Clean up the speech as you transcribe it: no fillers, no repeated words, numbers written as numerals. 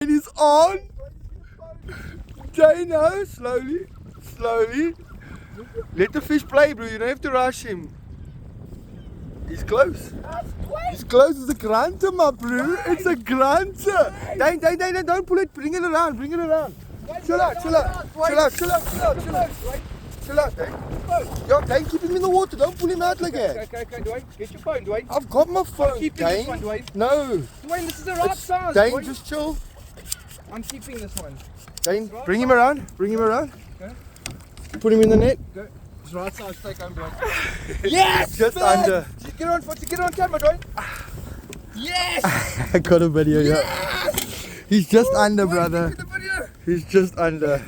It is on. Dano, slowly. Let the fish play, bro. You don't have to rush him. He's close. He's close. It's a grunter, my bro. It's a grunter. Dane, don't pull it. Bring it around. Chill out, Dane. Yo, Dane, keep him in the water. Don't pull him out like that. Okay, Dwayne. Get your phone, Dwayne. I've got my phone. I'm keeping Dane. this one, Dwayne. No. Dwayne, this is the right size. Dane, Dwayne. just chill. I'm keeping this one. Dane, bring him around. Okay. Put him in the net. Go. It's right size. Take home, Dwayne. Yes! Just man. under. Get on camera, Dwayne. Yes! I got a video, yeah. He's just under, Dwayne, brother. look at the video. He's just under.